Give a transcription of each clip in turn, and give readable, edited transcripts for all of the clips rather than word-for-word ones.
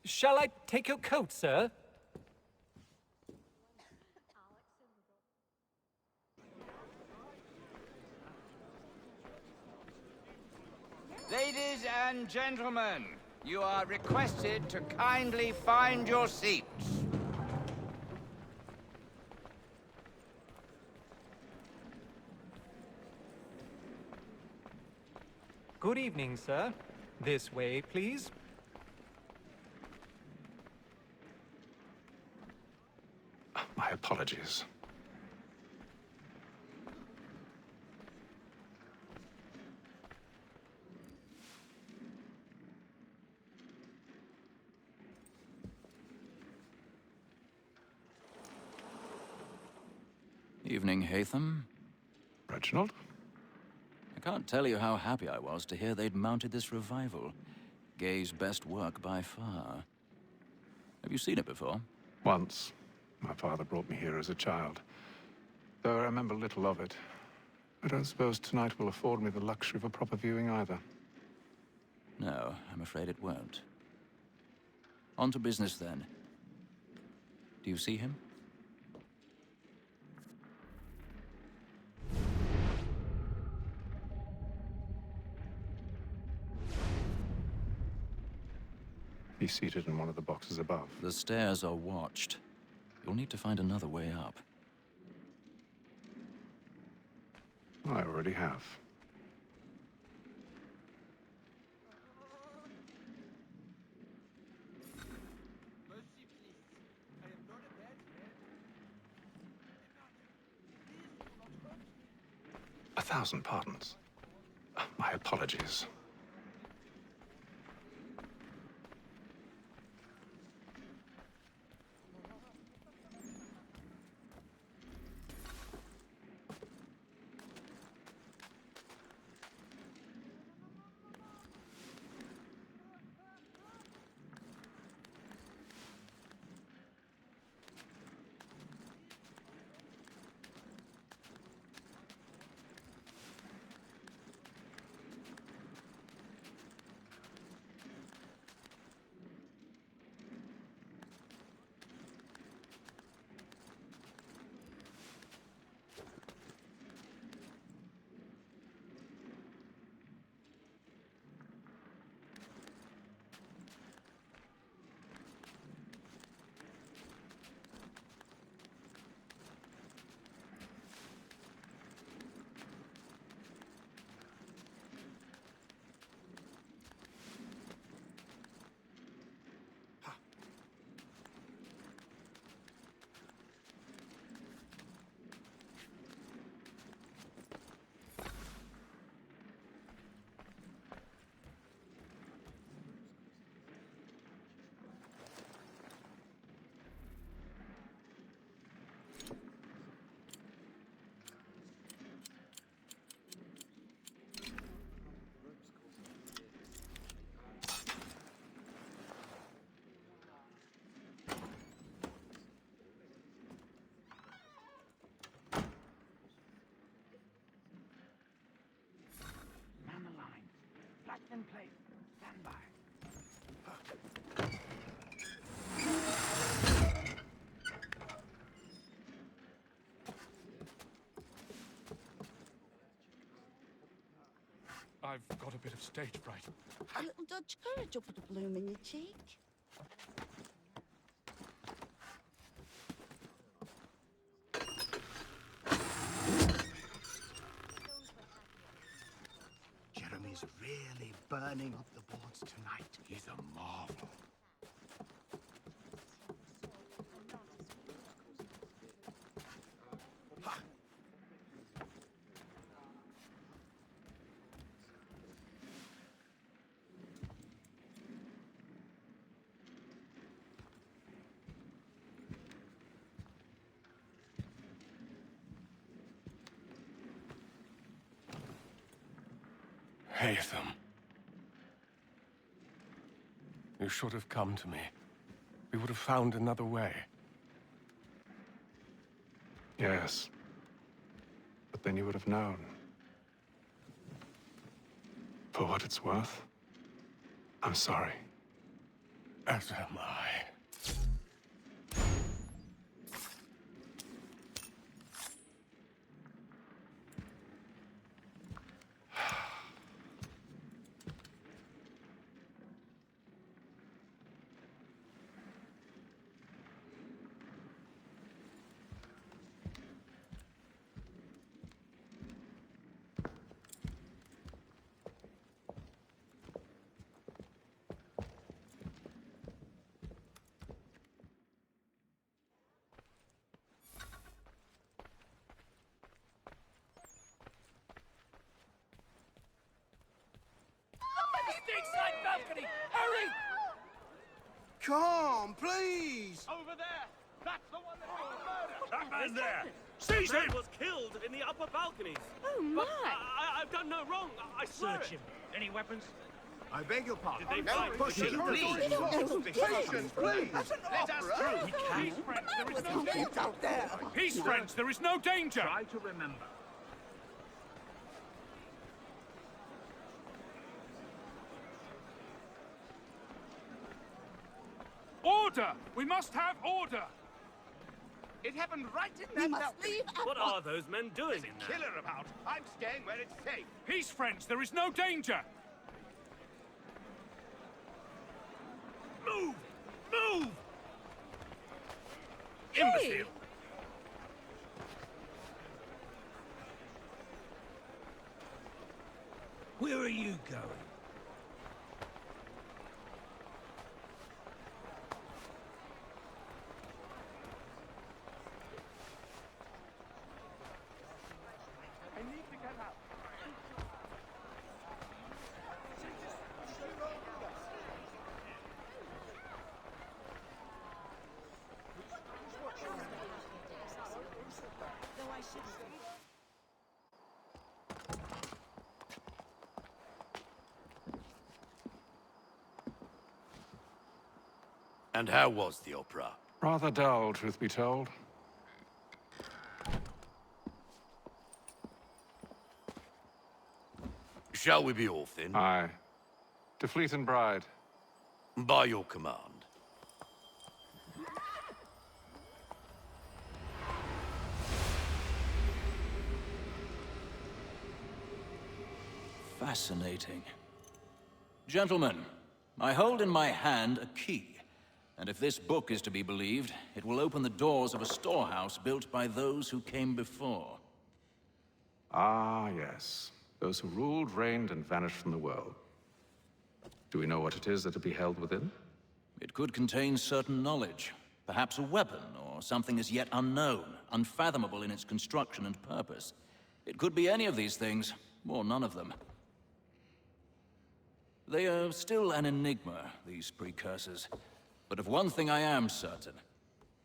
Shall I take your coat, sir? Ladies and gentlemen, you are requested to kindly find your seats. Good evening, sir. This way, please. My apologies. Evening, Hatham. Reginald? I can't tell you how happy I was to hear they'd mounted this revival. Gay's best work by far. Have you seen it before? Once. My father brought me here as a child. Though I remember little of it. I don't suppose tonight will afford me the luxury of a proper viewing either. No, I'm afraid it won't. On to business, then. Do you see him? He's seated in one of the boxes above. The stairs are watched. You'll need to find another way up. I already have. A thousand pardons. My apologies. In place. Stand by. I've got a bit of stage fright. A little dodge courage will put a bloom in your cheek. Jeremy's really burning up the boards tonight. He's a marvel. Hatham. You should have come to me. We would have found another way. Yes. But then you would have known. For what it's worth, I'm sorry. As am I. Stateside balcony! Hurry! Come, please! Over there! That's the one that did the murder! That man there! Seize him! was killed in the upper balconies. Oh, my. I've done no wrong. I swear Search it. him. Any weapons? I beg your pardon. Did they find push the it, killer? please. We don't know who did it. Patience, please. Let us through! Peace, friends, there is no danger! out there. Peace, friends, there is no danger! Try to remember. Order! We must have order! It happened right in We that must balcony. leave at What once. are those men doing in there? Killer about. I'm staying where it's safe. Peace, friends, there is no danger! Move! Move! Hey! Imbecile! Where are you going? I need to get out. And how was the opera? Rather dull, truth be told. Shall we be off then? Aye. To Fleet and Bride. By your command. Fascinating. Gentlemen, I hold in my hand a key. And if this book is to be believed, it will open the doors of a storehouse built by those who came before. Ah, yes. Those who ruled, reigned, and vanished from the world. Do we know what it is that will be held within? It could contain certain knowledge, perhaps a weapon, or something as yet unknown, unfathomable in its construction and purpose. It could be any of these things, or none of them. They are still an enigma, these precursors. But of one thing I am certain.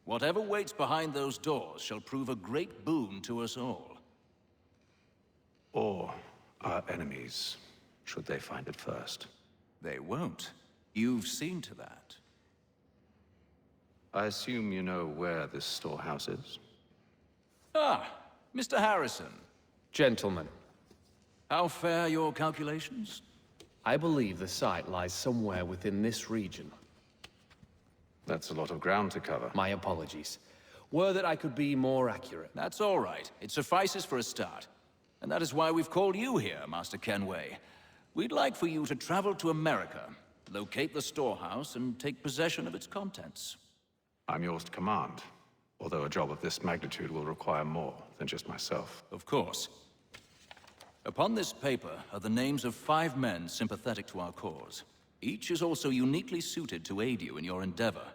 Whatever waits behind those doors shall prove a great boon to us all. Or our enemies, should they find it first. They won't. You've seen to that. I assume you know where this storehouse is? Ah, Mr. Harrison. Gentlemen, How fare your calculations? I believe the site lies somewhere within this region. That's a lot of ground to cover. My apologies. Were that I could be more accurate. That's all right. It suffices for a start. And that is why we've called you here, Master Kenway. We'd like for you to travel to America, locate the storehouse, and take possession of its contents. I'm yours to command, although a job of this magnitude will require more than just myself. Of course. Upon this paper are the names of 5 men sympathetic to our cause. Each is also uniquely suited to aid you in your endeavor.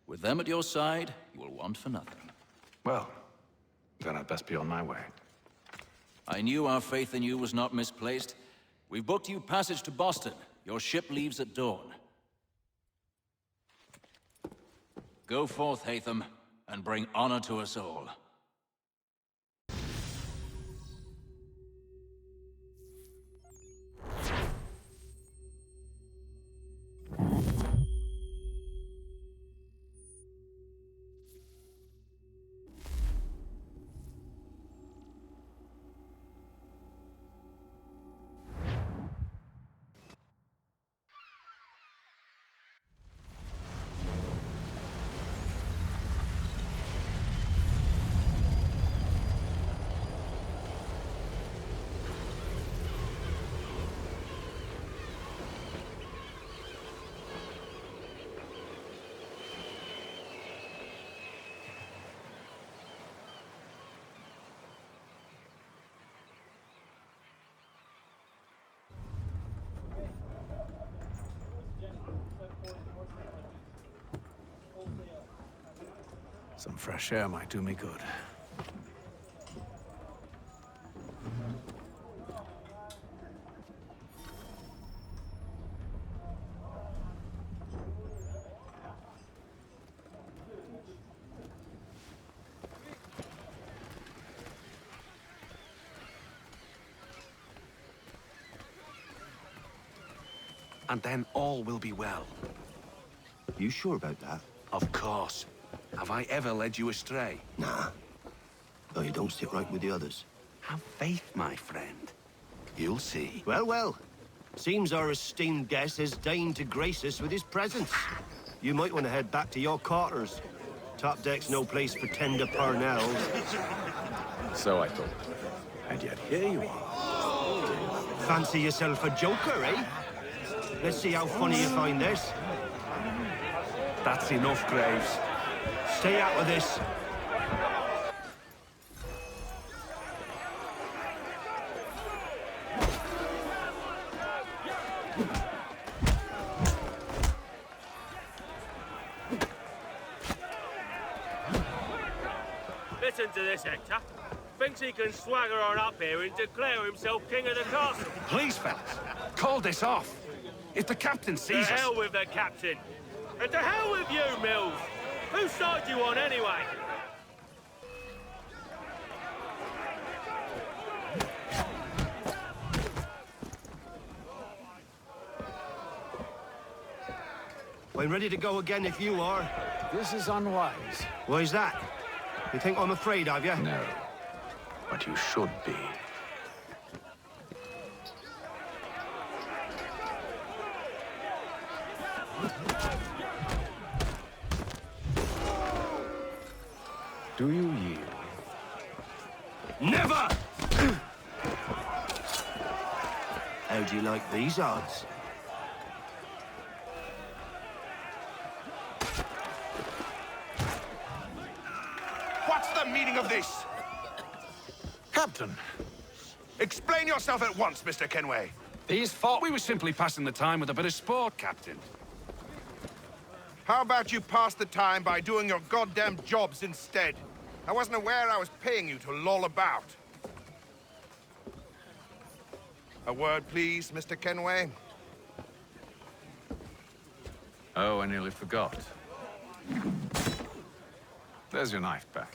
With them at your side, you will want for nothing. Well, then I'd best be on my way. I knew our faith in you was not misplaced. We've booked you passage to Boston. Your ship leaves at dawn. Go forth, Hatham, and bring honor to us all. Some fresh air might do me good. And then all will be well. You sure about that? Of course. Have I ever led you astray? Nah. Though you don't sit right with the others. Have faith, my friend. You'll see. Well, well. Seems our esteemed guest has deigned to grace us with his presence. You might want to head back to your quarters. Top deck's no place for tender parnells. So I thought. And yet here you are. Fancy yourself a joker, eh? Let's see how funny you find this. That's enough, Graves. Stay out of this. Listen to this, Hector. Thinks he can swagger on up here and declare himself king of the castle. Please, fellas, call this off. If the captain To sees us... hell with the captain. And to hell with you, Mills. Whose side you on, anyway? I'm ready to go again if you are. This is unwise. Why's that? You think I'm afraid of you? No. But you should be. Do you yield? Never! How do you like these odds? What's the meaning of this? Captain! Explain yourself at once, Mr. Kenway. These thought we were simply passing the time with a bit of sport, Captain. How about you pass the time by doing your goddamn jobs instead? I wasn't aware I was paying you to loll about. A word, please, Mr. Kenway. Oh, I nearly forgot. There's your knife back.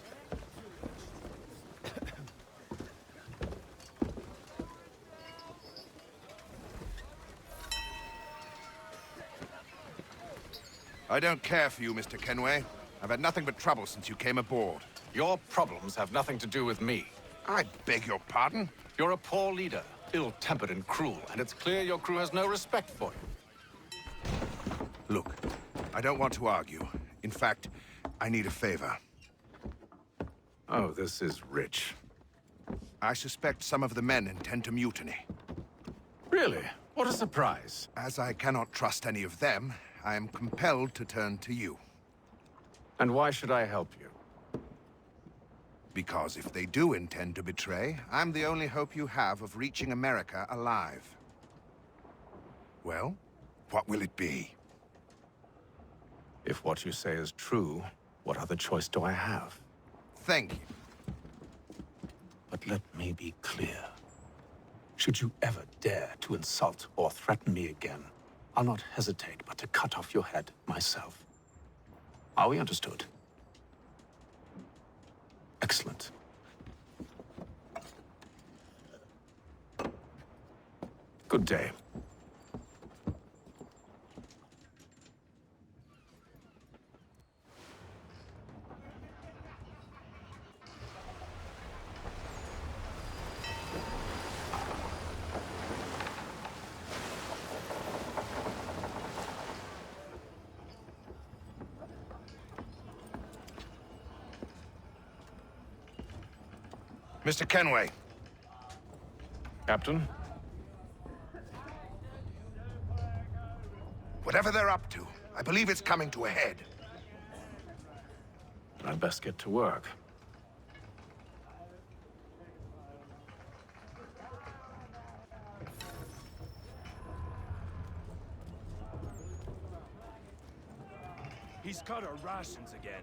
I don't care for you, Mr. Kenway. I've had nothing but trouble since you came aboard. Your problems have nothing to do with me. I beg your pardon? You're a poor leader, ill-tempered and cruel, and it's clear your crew has no respect for you. Look, I don't want to argue. In fact, I need a favor. Oh, this is rich. I suspect some of the men intend to mutiny. Really? What a surprise. As I cannot trust any of them, I am compelled to turn to you. And why should I help you? Because if they do intend to betray, I'm the only hope you have of reaching America alive. Well, what will it be? If what you say is true, what other choice do I have? Thank you. But let me be clear. Should you ever dare to insult or threaten me again, I'll not hesitate but to cut off your head myself. Are we understood? Excellent. Good day. Mr. Kenway. Captain? Whatever they're up to, I believe it's coming to a head. I'd best get to work. He's cut our rations again.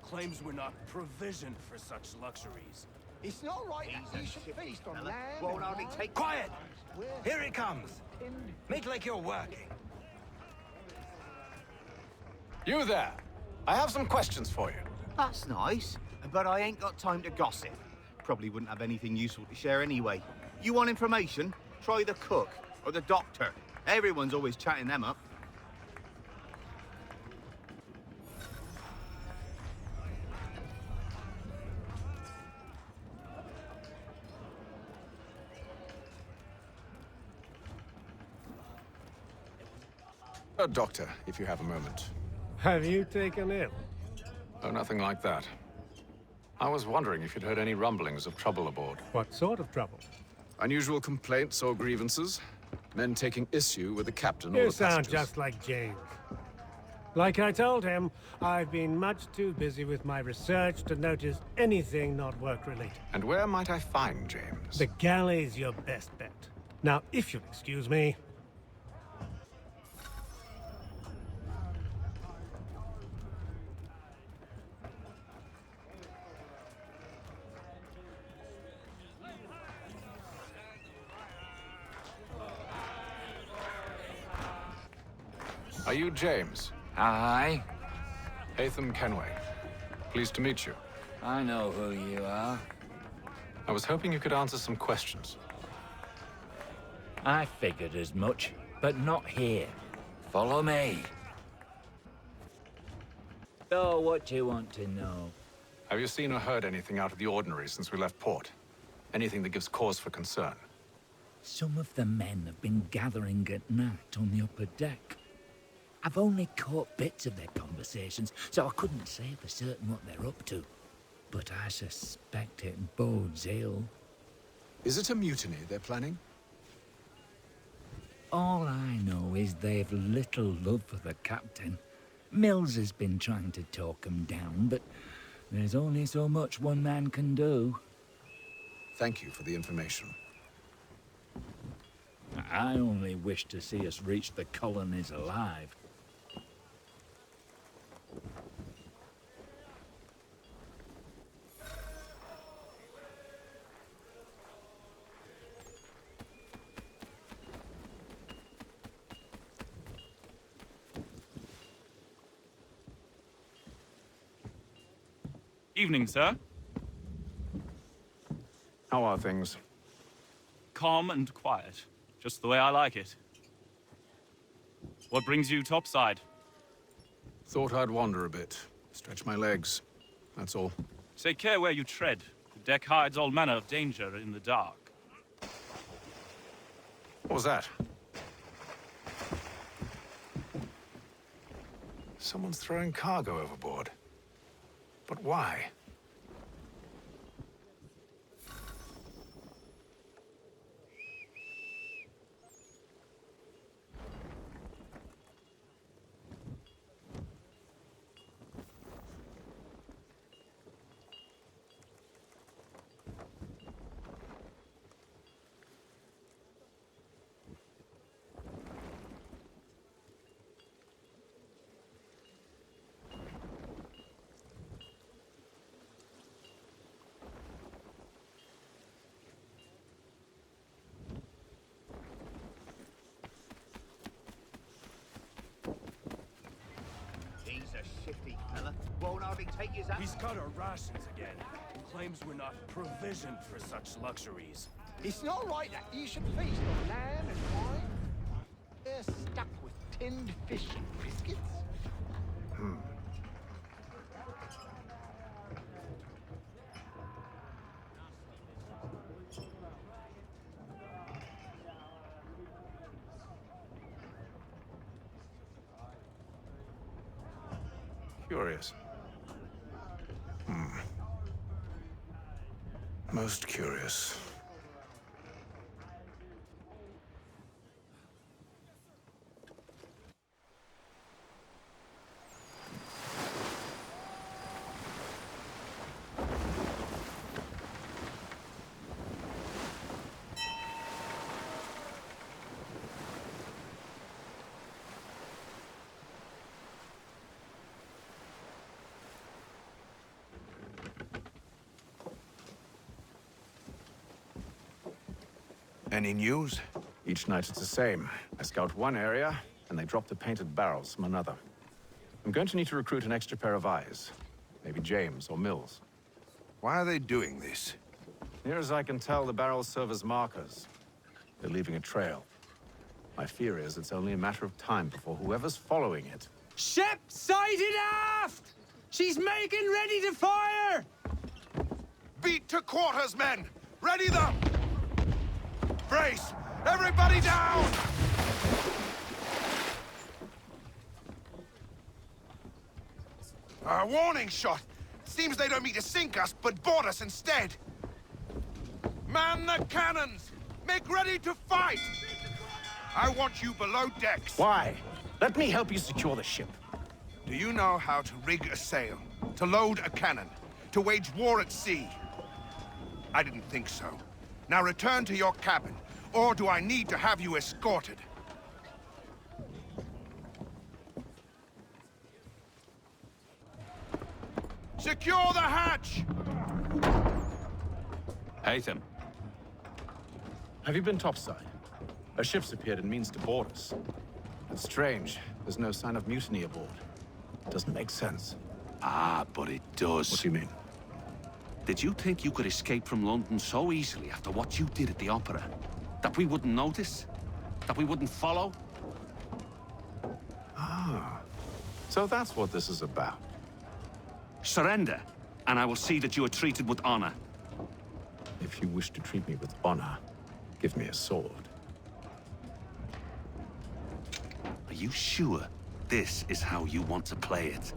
Claims we're not provisioned for such luxuries. It's not right that you should feast on lamb Won't and hardly wine. take... Quiet! We're Here it comes. tinned. Make like you're working. You there! I have some questions for you. That's nice, but I ain't got time to gossip. Probably wouldn't have anything useful to share anyway. You want information? Try the cook or the doctor. Everyone's always chatting them up. Doctor, if you have a moment. Have you taken ill? Oh, nothing like that. I was wondering if you'd heard any rumblings of trouble aboard. What sort of trouble? Unusual complaints or grievances? Men taking issue with the captain or You the sound passengers? just like James. Like I told him, I've been much too busy with my research to notice anything not work-related. And where might I find James? The galley's your best bet. Now, if you'll excuse me... Are you James? Aye, Hatham Kenway. Pleased to meet you. I know who you are. I was hoping you could answer some questions. I figured as much, but not here. Follow me. So, what do you want to know? Have you seen or heard anything out of the ordinary since we left port? Anything that gives cause for concern? Some of the men have been gathering at night on the upper deck. I've only caught bits of their conversations, so I couldn't say for certain what they're up to. But I suspect it bodes ill. Is it a mutiny they're planning? All I know is they've little love for the captain. Mills has been trying to talk him down, but there's only so much one man can do. Thank you for the information. I only wish to see us reach the colonies alive. Evening, sir. How are things? Calm and quiet. Just the way I like it. What brings you topside? Thought I'd wander a bit. Stretch my legs. That's all. Take care where you tread. The deck hides all manner of danger in the dark. What was that? Someone's throwing cargo overboard. But why? He's a shifty fella. Won't hardly take his hand. He's cut our rations again. Claims we're not provisioned for such luxuries. It's not right that you should feast on lamb and wine. They're stuck with tinned fish and biscuits. Curious. Most curious. Any news? Each night it's the same. I scout one area, and they drop the painted barrels from another. I'm going to need to recruit an extra pair of eyes. Maybe James or Mills. Why are they doing this? Near as I can tell, the barrels serve as markers. They're leaving a trail. My fear is it's only a matter of time before whoever's following it... Ship sighted aft! She's making ready to fire! Beat to quarters, men! Ready them! Brace! Everybody down! A warning shot! Seems they don't mean to sink us, but board us instead! Man the cannons! Make ready to fight! I want you below decks. Why? Let me help you secure the ship. Do you know how to rig a sail? To load a cannon? To wage war at sea? I didn't think so. Now return to your cabin, or do I need to have you escorted? Secure the hatch! Haytham. Have you been topside? A ship's appeared and means to board us. It's strange. There's no sign of mutiny aboard. Doesn't make sense. Ah, but it does. What do you mean? Did you think you could escape from London so easily after what you did at the Opera? That we wouldn't notice? That we wouldn't follow? Ah. So that's what this is about. Surrender, and I will see that you are treated with honor. If you wish to treat me with honor, give me a sword. Are you sure this is how you want to play it?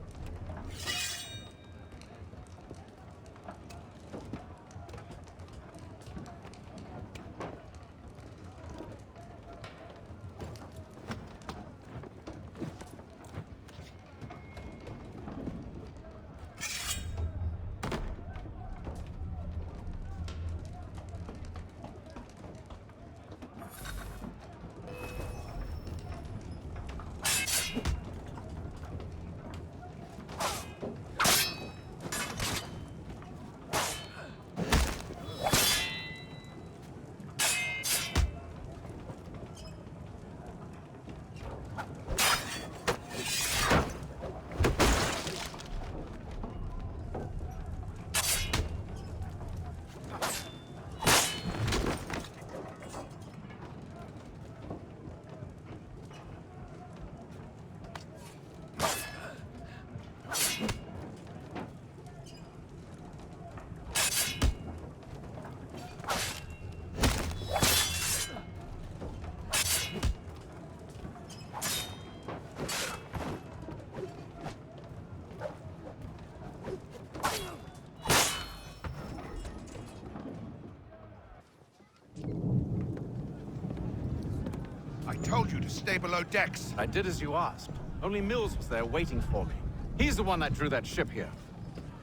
I told you to stay below decks. I did as you asked. Only Mills was there waiting for me. He's the one that drew that ship here.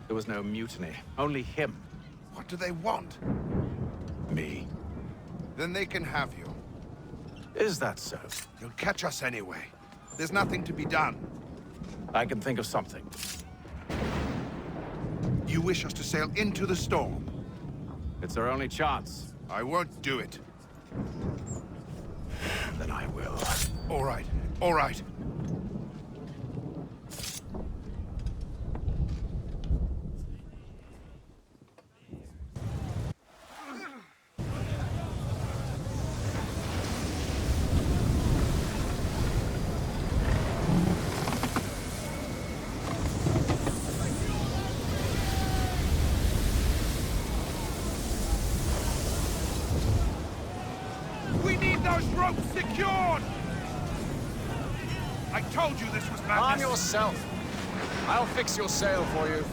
There was no mutiny, only him. What do they want? Me. Then they can have you. Is that so? You'll catch us anyway. There's nothing to be done. I can think of something. You wish us to sail into the storm? It's our only chance. I won't do it. Then I will. All right, all right. Those ropes secured! I told you this was madness. Arm yourself. I'll fix your sail for you.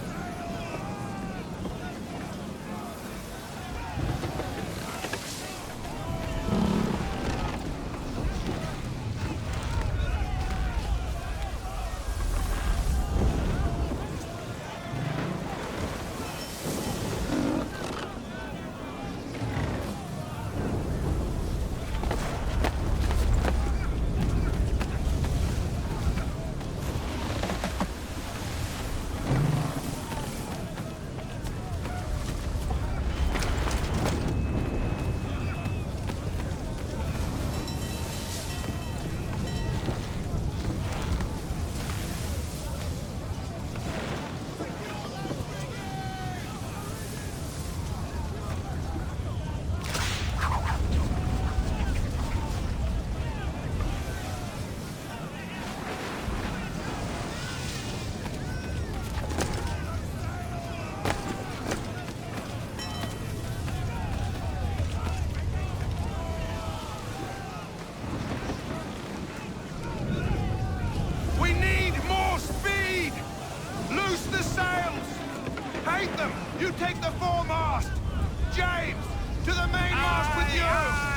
Await them! You take the foremast! James! To the mainmast with you!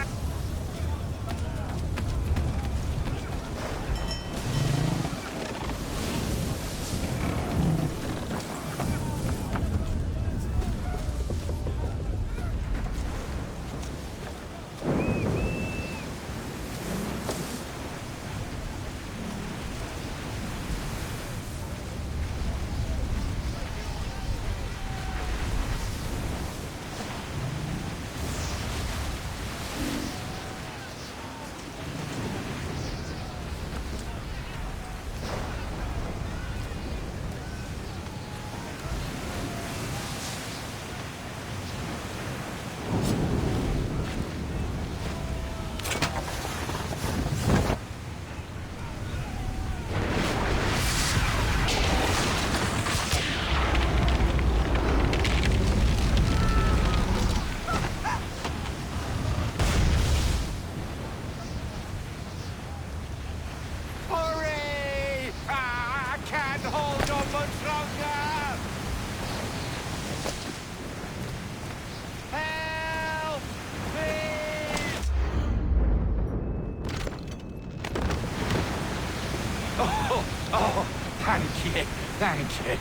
Thank you.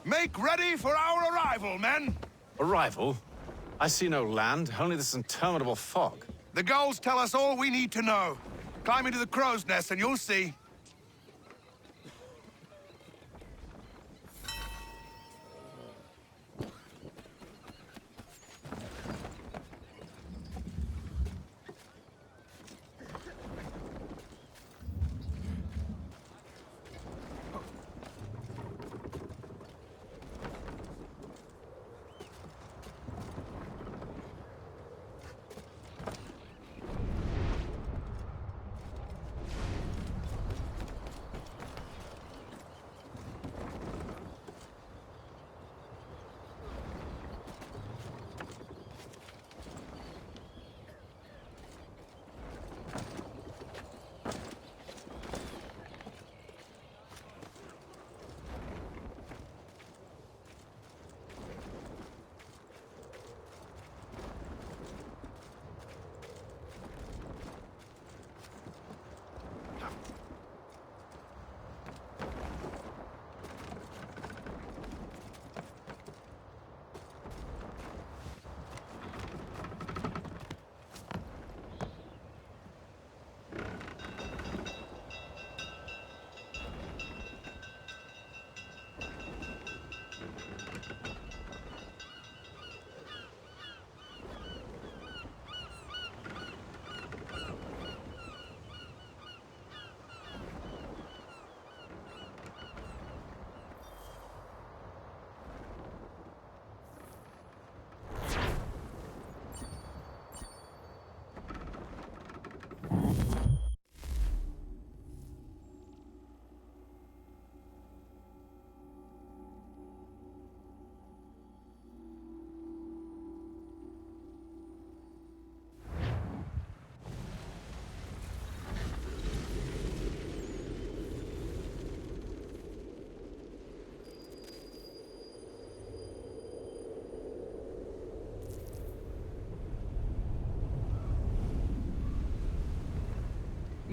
Make ready for our arrival, men! Arrival? I see no land, only this interminable fog. The gulls tell us all we need to know. Climb into the crow's nest and you'll see.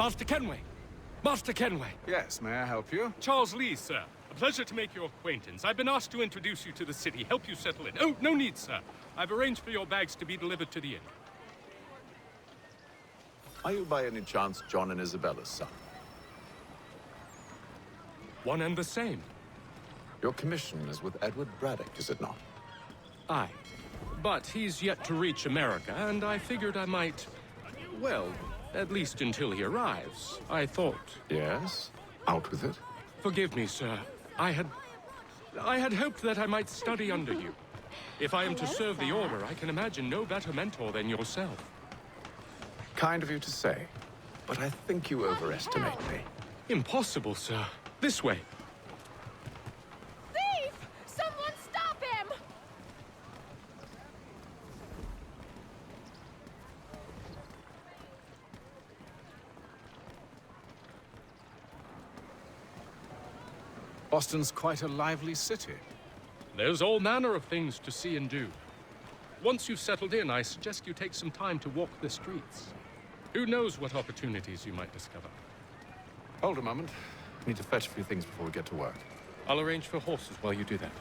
Master Kenway! Master Kenway! Yes, may I help you? Charles Lee, sir. A pleasure to make your acquaintance. I've been asked to introduce you to the city, help you settle in. Oh, no need, sir. I've arranged for your bags to be delivered to the inn. Are you by any chance John and Isabella's son? One and the same. Your commission is with Edward Braddock, is it not? Aye. But he's yet to reach America, and I figured I might... Well, at least until he arrives, I thought. Yes? Out with it. Forgive me, sir. I had hoped that I might study under you. If I am to serve the Order, I can imagine no better mentor than yourself. Kind of you to say, but I think you overestimate me. Impossible, sir. This way. Thief! Someone stop him! Boston's quite a lively city. There's all manner of things to see and do. Once you've settled in, I suggest you take some time to walk the streets. Who knows what opportunities you might discover? Hold a moment. I need to fetch a few things before we get to work. I'll arrange for horses while you do that.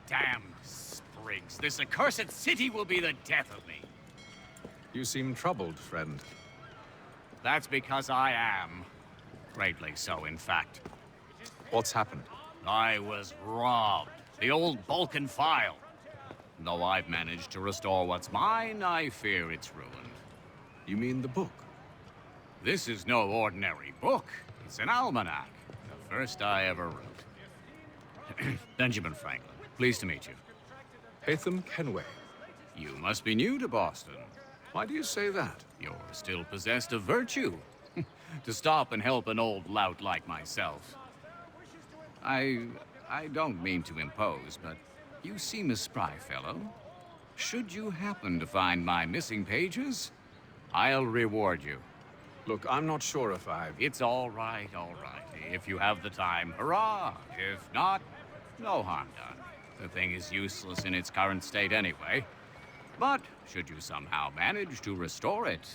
Damn sprigs. This accursed city will be the death of me. You seem troubled, friend. That's because I am. Greatly so, in fact. What's happened? I was robbed. The old Balkan file. Though I've managed to restore what's mine, I fear it's ruined. You mean the book? This is no ordinary book. It's an almanac. The first I ever wrote. Benjamin Franklin. Pleased to meet you. Haytham Kenway. You must be new to Boston. Why do you say that? You're still possessed of virtue. To stop and help an old lout like myself. I don't mean to impose, but you seem a spry fellow. Should you happen to find my missing pages, I'll reward you. Look, I'm not sure if I've... It's all right, all right. If you have the time, hurrah! If not, no harm done. The thing is useless in its current state anyway. But should you somehow manage to restore it,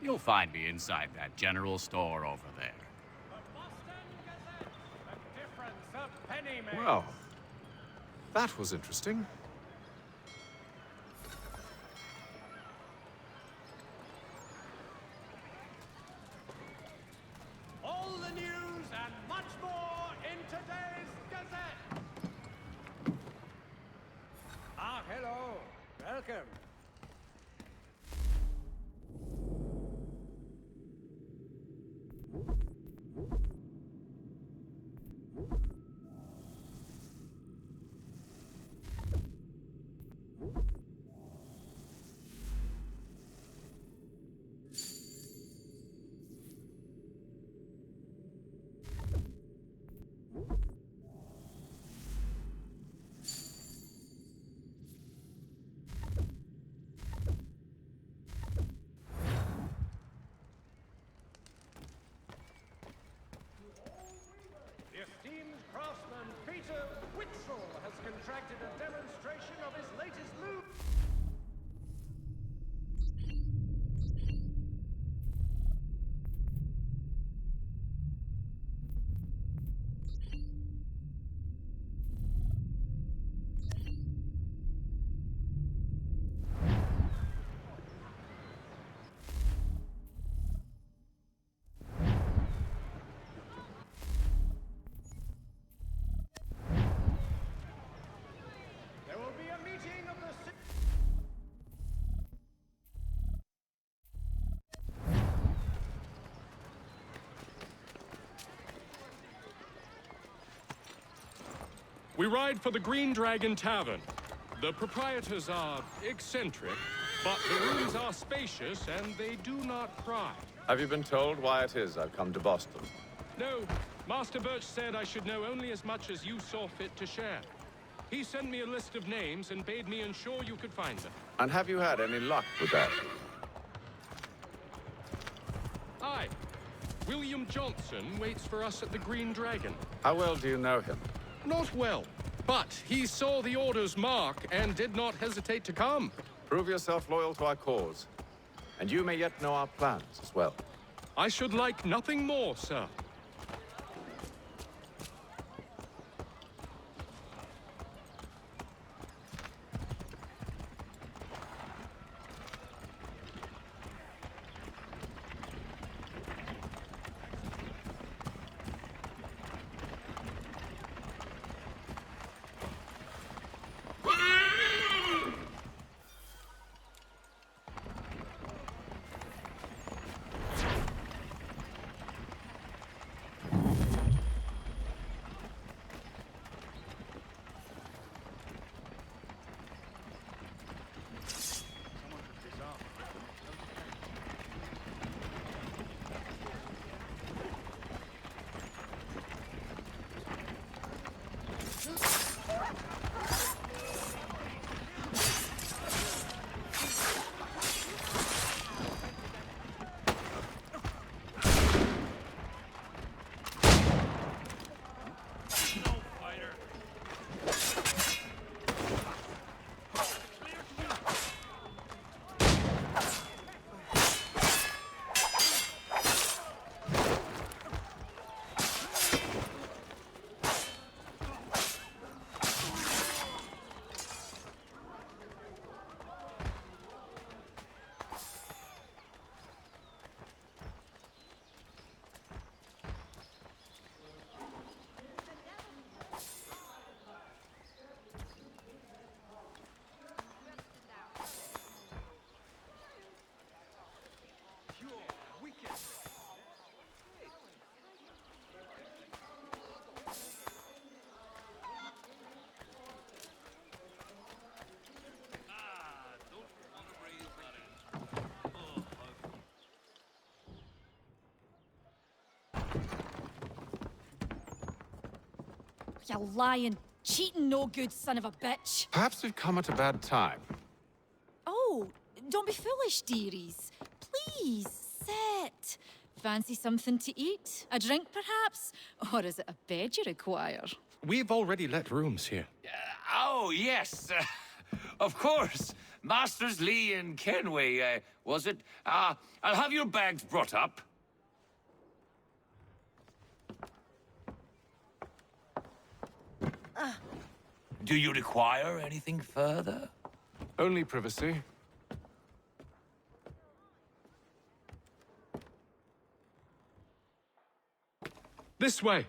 you'll find me inside that general store over there. Well, that was interesting. All the news and much more in today's Gazette. Ah, hello. Welcome. Contracted a demonstration of his latest move. There will be a meeting of the We ride for the Green Dragon Tavern. The proprietors are eccentric, but the rooms are spacious and they do not pry. Have you been told why it is I've come to Boston? No, Master Birch said I should know only as much as you saw fit to share. He sent me a list of names and bade me ensure you could find them. And have you had any luck with that? Aye. William Johnson waits for us at the Green Dragon. How well do you know him? Not well, but he saw the Order's mark and did not hesitate to come. Prove yourself loyal to our cause, and you may yet know our plans as well. I should like nothing more, sir. You lying, cheating, no good son of a bitch. Perhaps we've come at a bad time. Oh, don't be foolish, dearies. Please, sit. Fancy something to eat? A drink, perhaps? Or is it a bed you require? We've already let rooms here. Oh, yes. Of course. Masters Lee and Kenway, was it? I'll have your bags brought up. Do you require anything further? Only privacy. This way.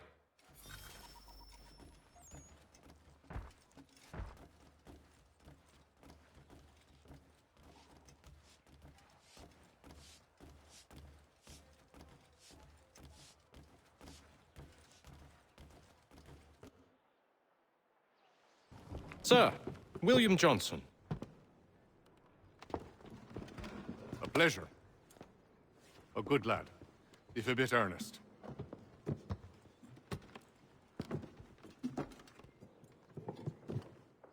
Sir, William Johnson. A pleasure. A good lad, if a bit earnest.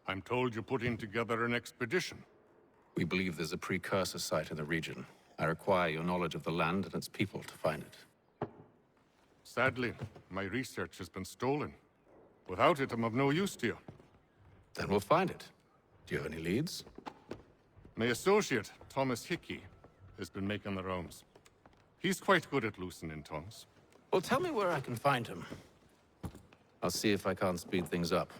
I'm told you're putting together an expedition. We believe there's a precursor site in the region. I require your knowledge of the land and its people to find it. Sadly, my research has been stolen. Without it, I'm of no use to you. Then we'll find it. Do you have any leads? My associate, Thomas Hickey, has been making the rounds. He's quite good at loosening tongues. Well, tell me where I can find him. I'll see if I can't speed things up.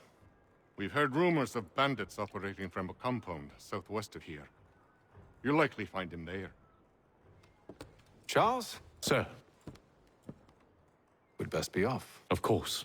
We've heard rumors of bandits operating from a compound southwest of here. You'll likely find him there. Charles? Sir. We'd best be off. Of course.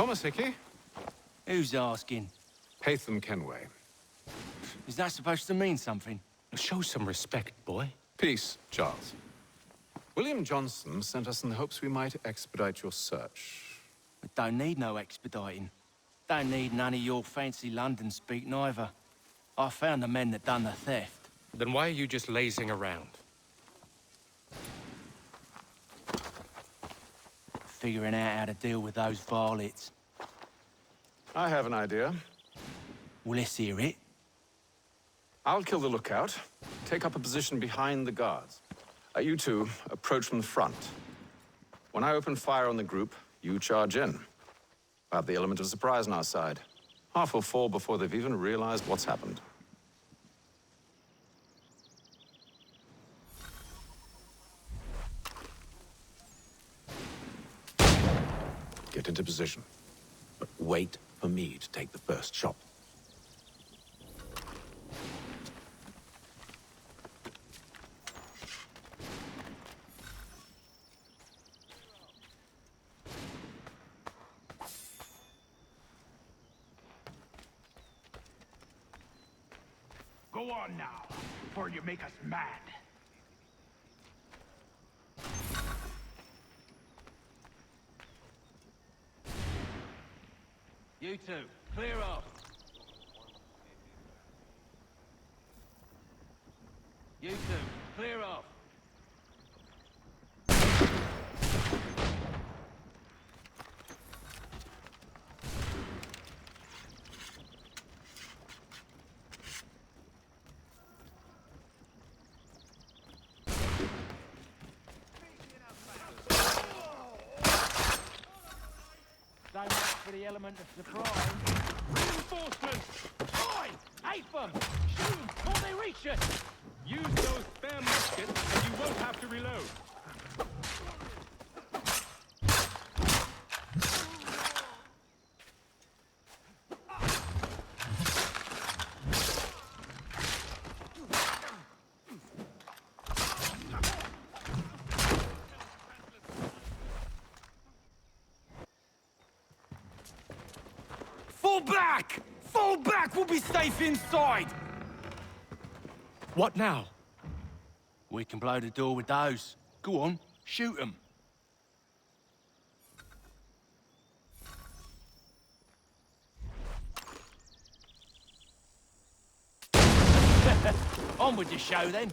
Thomas Hickey? Who's asking? Haytham Kenway. Is that supposed to mean something? Show some respect, boy. Peace, Charles. William Johnson sent us in the hopes we might expedite your search. We don't need no expediting. Don't need none of your fancy London speak neither. I found the men that done the theft. Then why are you just lazing around? Figuring out how to deal with those varlets. I have an idea. Well, let's hear it. I'll kill the lookout, take up a position behind the guards. You two approach from the front. When I open fire on the group, you charge in. I have the element of surprise on our side. Half will fall before they've even realized what's happened. Get into position, but wait for me to take the first shot. Go on now, before you make us mad. You two, clear off. You two, clear off. So much for the element of surprise. Reinforcements! Oi! Ape them! Shoot them before they reach us! Use those spare muskets and you won't have to reload. Fall back! Fall back! We'll be safe inside! What now? We can blow the door with those. Go on, shoot them. On with the show, then.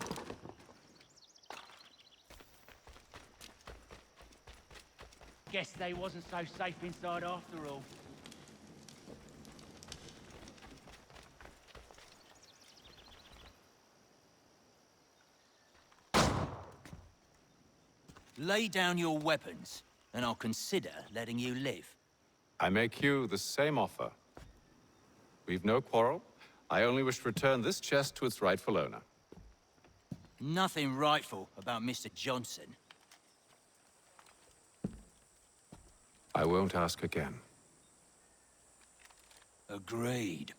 Guess they wasn't so safe inside after all. Lay down your weapons, and I'll consider letting you live. I make you the same offer. We've no quarrel. I only wish to return this chest to its rightful owner. Nothing rightful about Mr. Johnson. I won't ask again. Agreed.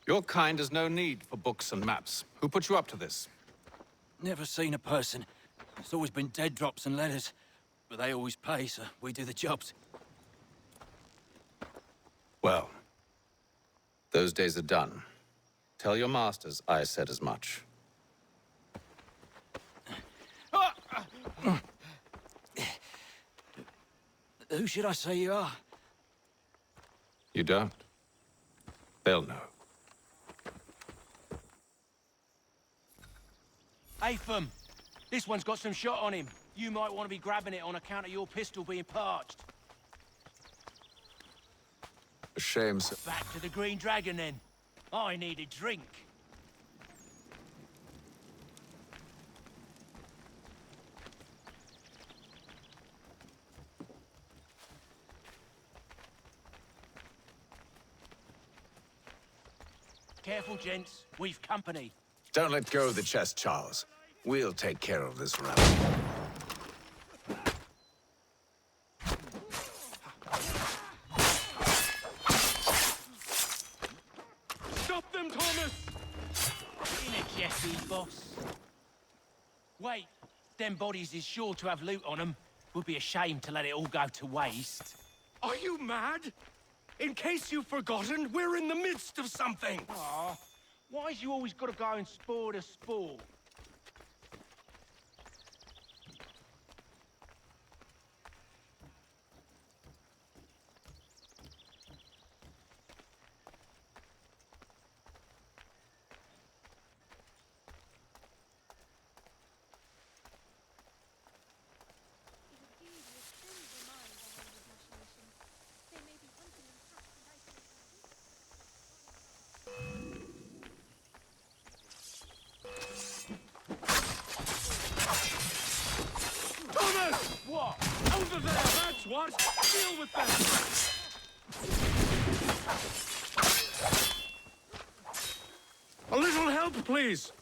Your kind has no need for books and maps. Who put you up to this? Never seen a person. It's always been dead drops and letters. But they always pay, so we do the jobs. Well, those days are done. Tell your masters I said as much. Who should I say you are? You don't. They'll know. Apham, this one's got some shot on him. You might want to be grabbing it on account of your pistol being parched. A shame, sir. Back to the Green Dragon, then. I need a drink. Careful, gents. We've company. Don't let go of the chest, Charles. We'll take care of this round. Stop them, Thomas! In a jiffy, boss. Wait, them bodies is sure to have loot on them. Would be a shame to let it all go to waste. Are you mad? In case you've forgotten, we're in the midst of something! Aw, why's you always gotta go and spoil the sport? Thomas! What? Over there, that's what! Deal with them! A little help, please!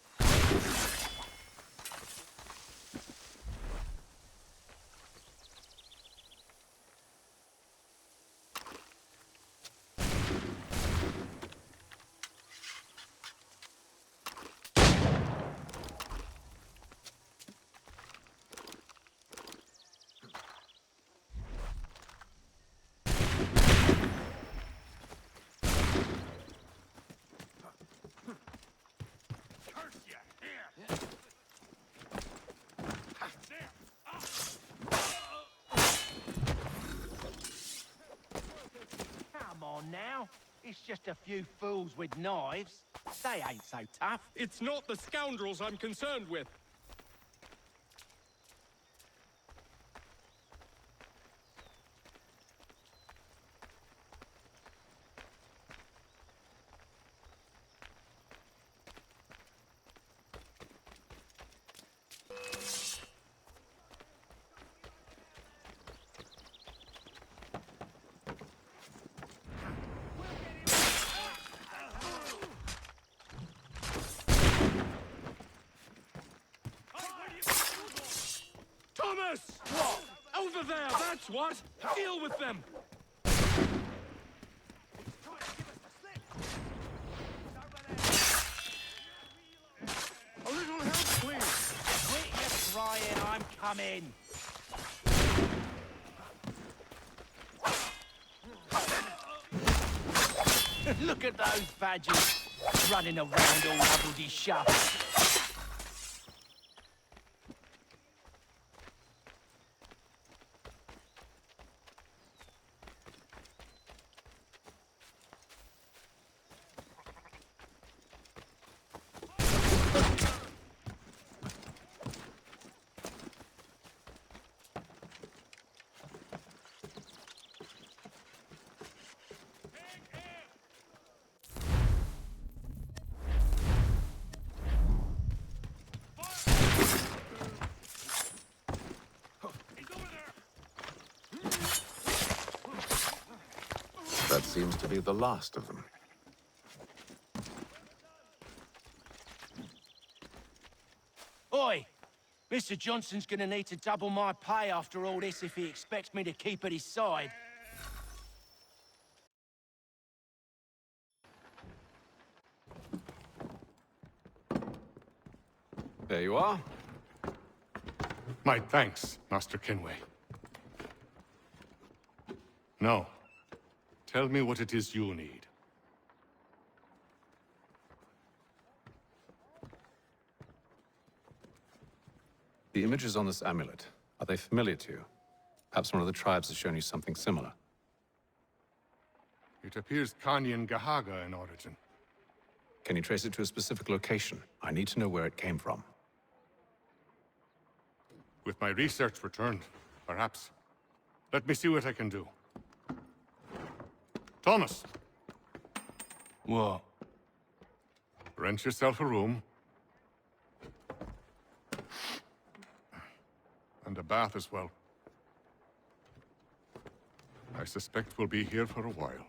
Come on now. It's just a few fools with knives. They ain't so tough. It's not the scoundrels I'm concerned with. Thomas! What? Over there, that's what! Deal with them! A little help, please! Quit your crying, I'm coming. Look at those badgers running around all huddledy-shuffled. That seems to be the last of them. Oi! Mr. Johnson's gonna need to double my pay after all this if he expects me to keep at his side. There you are. My thanks, Master Kenway. Now, tell me what it is you need. The images on this amulet, are they familiar to you? Perhaps one of the tribes has shown you something similar. It appears Kanyan Gahaga in origin. Can you trace it to a specific location? I need to know where it came from. With my research returned, perhaps. Let me see what I can do. Thomas! What? Rent yourself a room. And a bath as well. I suspect we'll be here for a while.